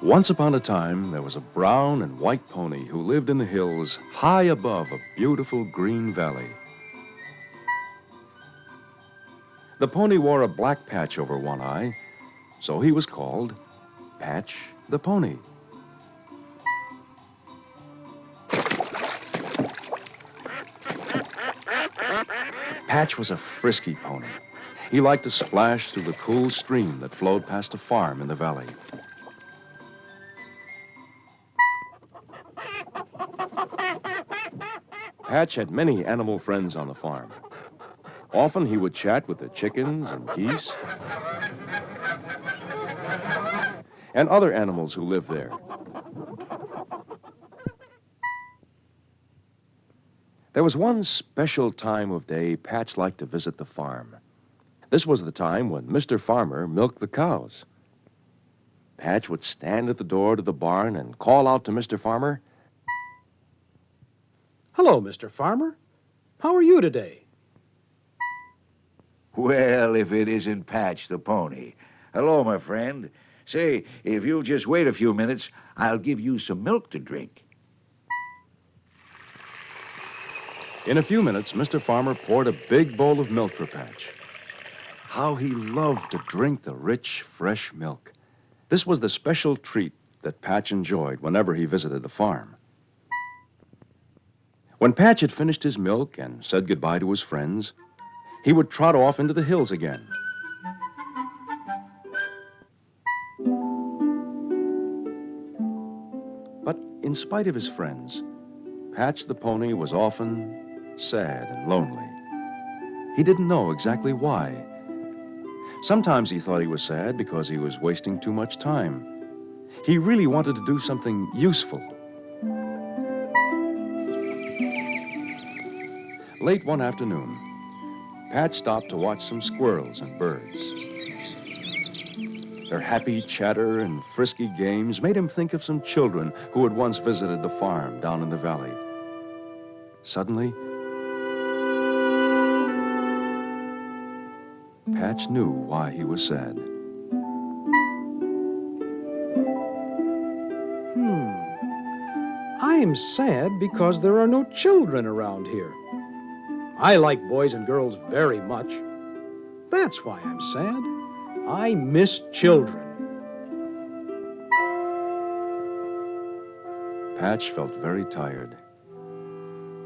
Once upon a time, there was a brown and white pony who lived in the hills high above a beautiful green valley. The pony wore a black patch over one eye, so he was called Patch the Pony. Patch was a frisky pony. He liked to splash through the cool stream that flowed past a farm in the valley. Patch had many animal friends on the farm. Often he would chat with the chickens and geese and other animals who lived there. There was one special time of day Patch liked to visit the farm. This was the time when Mr. Farmer milked the cows. Patch would stand at the door to the barn and call out to Mr. Farmer, "Hello, Mr. Farmer. How are you today?" Well, if it isn't Patch the pony. Hello, my friend. Say, if you'll just wait a few minutes, I'll give you some milk to drink. In a few minutes, Mr. Farmer poured a big bowl of milk for Patch. How he loved to drink the rich, fresh milk. This was the special treat that Patch enjoyed whenever he visited the farm. When Patch had finished his milk and said goodbye to his friends, he would trot off into the hills again. But in spite of his friends, Patch the pony was often sad and lonely. He didn't know exactly why. Sometimes he thought he was sad because he was wasting too much time. He really wanted to do something useful. Late one afternoon, Patch stopped to watch some squirrels and birds. Their happy chatter and frisky games made him think of some children who had once visited the farm down in the valley. Suddenly, Patch knew why he was sad. I'm sad because there are no children around here. I like boys and girls very much. That's why I'm sad. I miss children. Patch felt very tired.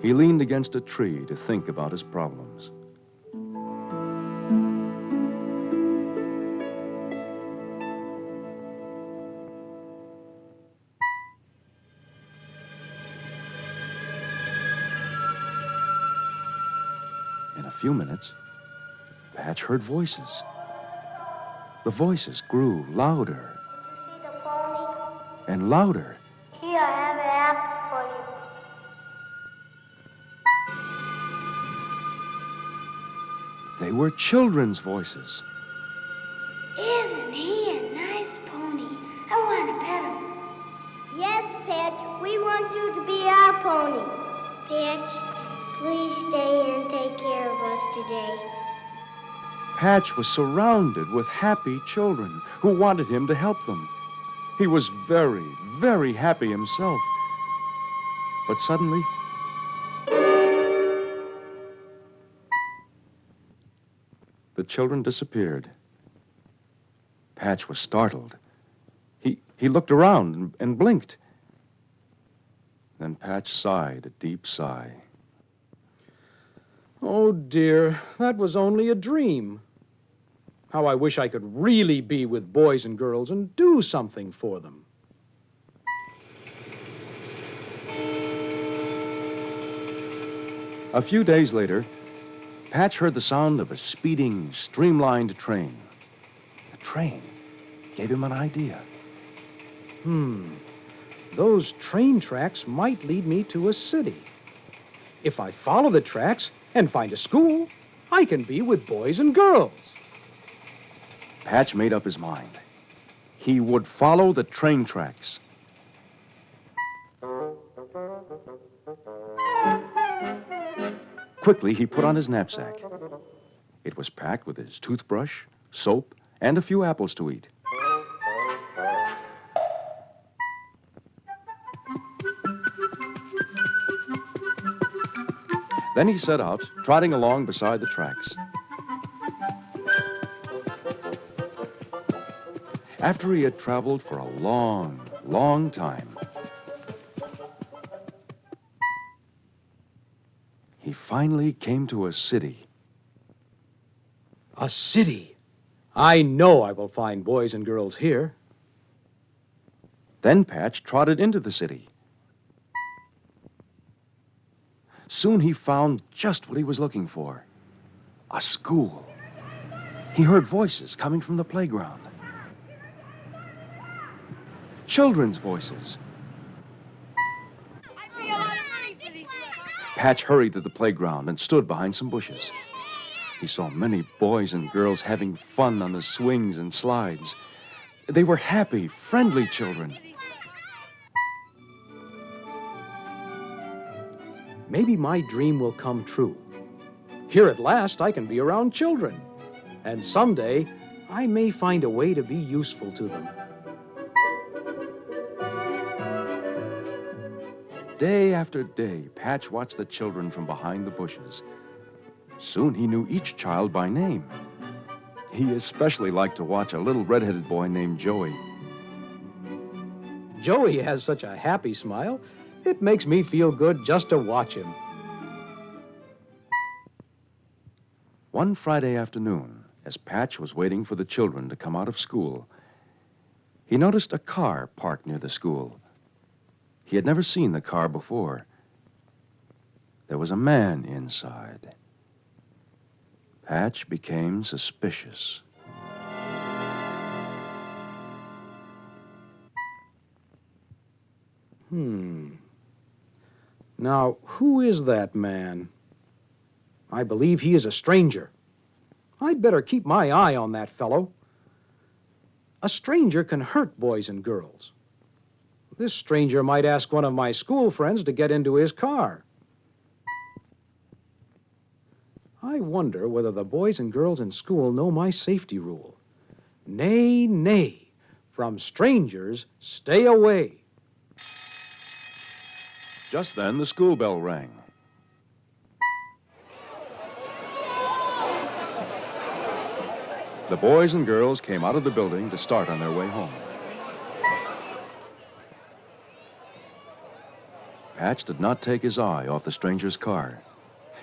He leaned against a tree to think about his problems. In a few minutes, Patch heard voices. The voices grew louder The pony. and louder. Here, I have an apple for you. They were children's voices. Isn't he a nice pony? I want to pet him. Yes, Patch. We want you to be our pony. Patch, please stay and take care of us today. Patch was surrounded with happy children who wanted him to help them. He was very, very happy himself. But suddenly, the children disappeared. Patch was startled. He looked around and blinked. Then Patch sighed a deep sigh. Oh, dear, that was only a dream. How I wish I could really be with boys and girls and do something for them. A few days later, Patch heard the sound of a speeding, streamlined train. The train gave him an idea. Those train tracks might lead me to a city. If I follow the tracks and find a school, I can be with boys and girls. Patch made up his mind. He would follow the train tracks. Quickly, he put on his knapsack. It was packed with his toothbrush, soap, and a few apples to eat. Then he set out, trotting along beside the tracks. After he had traveled for a long, long time, he finally came to a city. A city. I know I will find boys and girls here. Then Patch trotted into the city. Soon he found just what he was looking for. A school. He heard voices coming from the playground. Children's voices. Patch hurried to the playground and stood behind some bushes. He saw many boys and girls having fun on the swings and slides. They were happy, friendly children. Maybe my dream will come true. Here at last, I can be around children. And someday, I may find a way to be useful to them. Day after day, Patch watched the children from behind the bushes. Soon he knew each child by name. He especially liked to watch a little red-headed boy named Joey. Joey has such a happy smile, it makes me feel good just to watch him. One Friday afternoon, as Patch was waiting for the children to come out of school, he noticed a car parked near the school. He had never seen the car before. There was a man inside. Patch became suspicious. Now, who is that man? I believe he is a stranger. I'd better keep my eye on that fellow. A stranger can hurt boys and girls. This stranger might ask one of my school friends to get into his car. I wonder whether the boys and girls in school know my safety rule. Nay, nay, from strangers, stay away. Just then, the school bell rang. The boys and girls came out of the building to start on their way home. Patch did not take his eye off the stranger's car.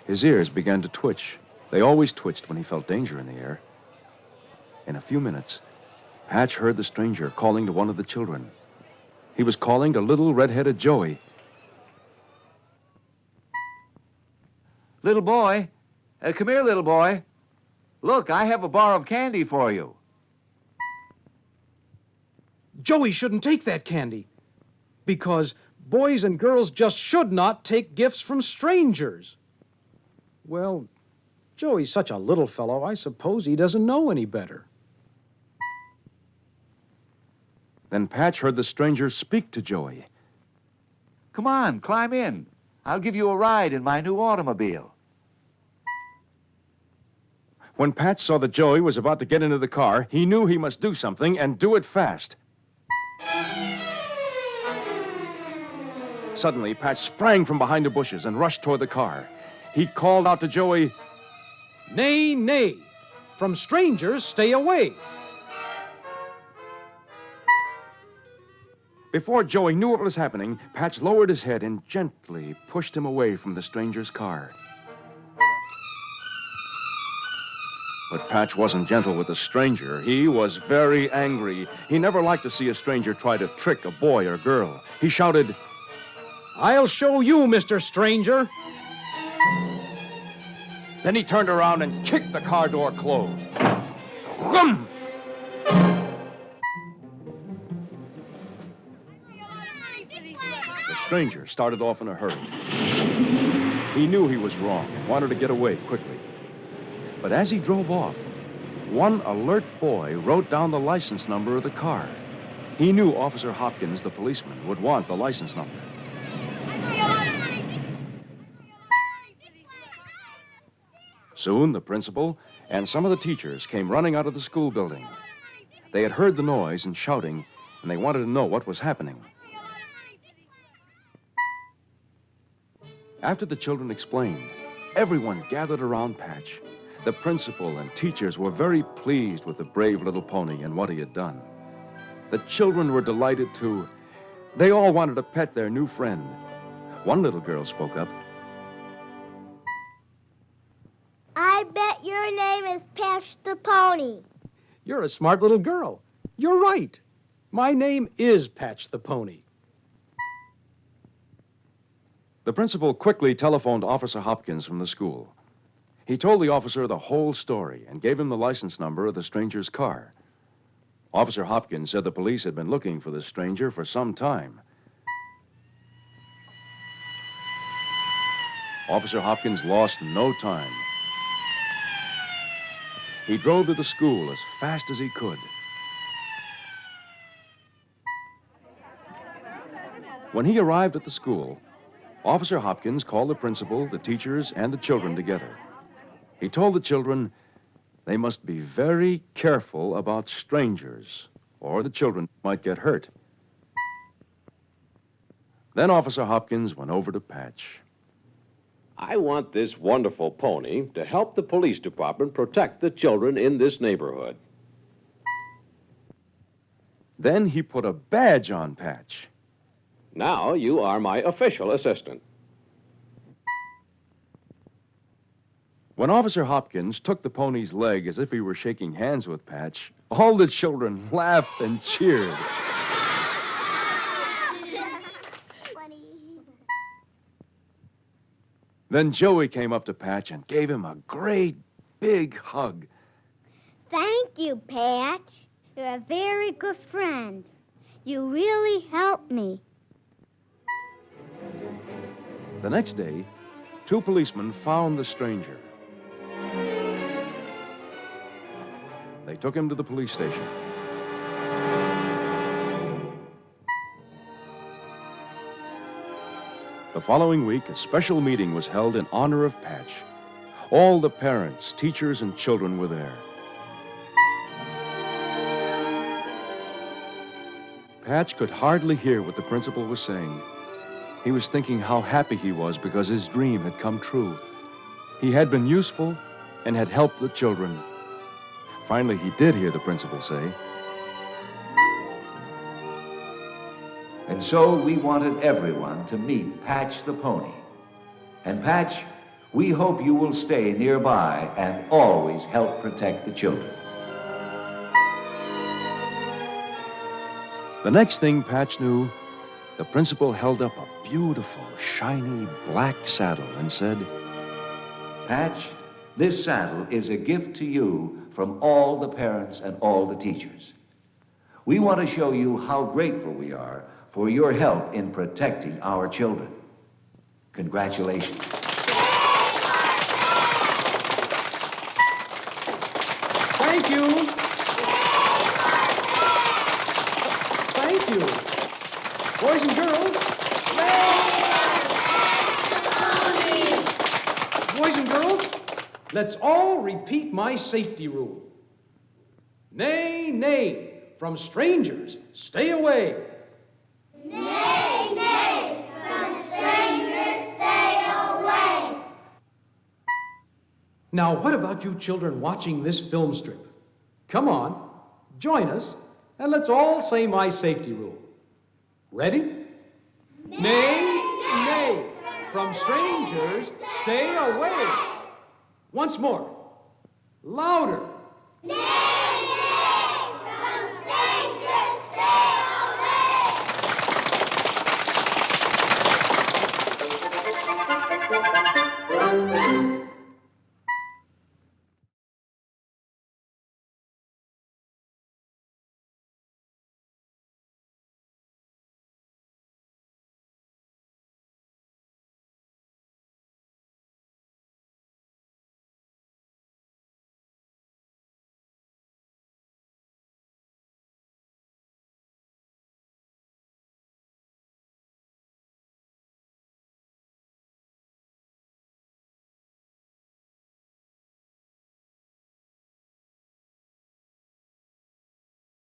His ears began to twitch. They always twitched when he felt danger in the air. In a few minutes, Patch heard the stranger calling to one of the children. He was calling to little red-headed Joey. Little boy, come here, little boy. Look, I have a bar of candy for you. Joey shouldn't take that candy, because boys and girls just should not take gifts from strangers. Well, Joey's such a little fellow, I suppose he doesn't know any better. Then Patch heard the stranger speak to Joey. Come on, climb in. I'll give you a ride in my new automobile. When Patch saw that Joey was about to get into the car, he knew he must do something and do it fast. Suddenly, Patch sprang from behind the bushes and rushed toward the car. He called out to Joey, Nay, nay, from strangers, stay away. Before Joey knew what was happening, Patch lowered his head and gently pushed him away from the stranger's car. But Patch wasn't gentle with the stranger. He was very angry. He never liked to see a stranger try to trick a boy or girl. He shouted, I'll show you, Mr. Stranger. Then he turned around and kicked the car door closed. Whum! The stranger started off in a hurry. He knew he was wrong and wanted to get away quickly. But as he drove off, one alert boy wrote down the license number of the car. He knew Officer Hopkins, the policeman, would want the license number. Soon, the principal and some of the teachers came running out of the school building. They had heard the noise and shouting, and they wanted to know what was happening. After the children explained, Everyone gathered around Patch. The principal and teachers were very pleased with the brave little pony and what he had done. The children were delighted, too. They all wanted to pet their new friend. One little girl spoke up. I bet your name is Patch the Pony. You're a smart little girl. You're right. My name is Patch the Pony. The principal quickly telephoned Officer Hopkins from the school. He told the officer the whole story and gave him the license number of the stranger's car. Officer Hopkins said the police had been looking for the stranger for some time. Officer Hopkins lost no time. He drove to the school as fast as he could. When he arrived at the school, Officer Hopkins called the principal, the teachers, and the children together. He told the children they must be very careful about strangers, or the children might get hurt. Then Officer Hopkins went over to Patch. I want this wonderful pony to help the police department protect the children in this neighborhood. Then he put a badge on Patch. Now you are my official assistant. When Officer Hopkins took the pony's leg as if he were shaking hands with Patch, all the children laughed and cheered. Then Joey came up to Patch and gave him a great big hug. Thank you, Patch. You're a very good friend. You really helped me. The next day, 2 policemen found the stranger. They took him to the police station. The following week, a special meeting was held in honor of Patch. All the parents, teachers, and children were there. Patch could hardly hear what the principal was saying. He was thinking how happy he was because his dream had come true. He had been useful and had helped the children. Finally, he did hear the principal say, And so we wanted everyone to meet Patch the Pony. And Patch, we hope you will stay nearby and always help protect the children. The next thing Patch knew, the principal held up a beautiful, shiny black saddle and said, Patch, this saddle is a gift to you from all the parents and all the teachers. We want to show you how grateful we are for your help in protecting our children. Congratulations. Thank you. Thank you. Boys and girls. Boys and girls, let's all repeat my safety rule. Nay, nay, from strangers, stay away. Nay, nay, from strangers stay away. Now, what about you children watching this film strip? Come on, join us, and let's all say my safety rule. Ready? Nay, nay, from strangers, stay away. Once more. Louder. Nay!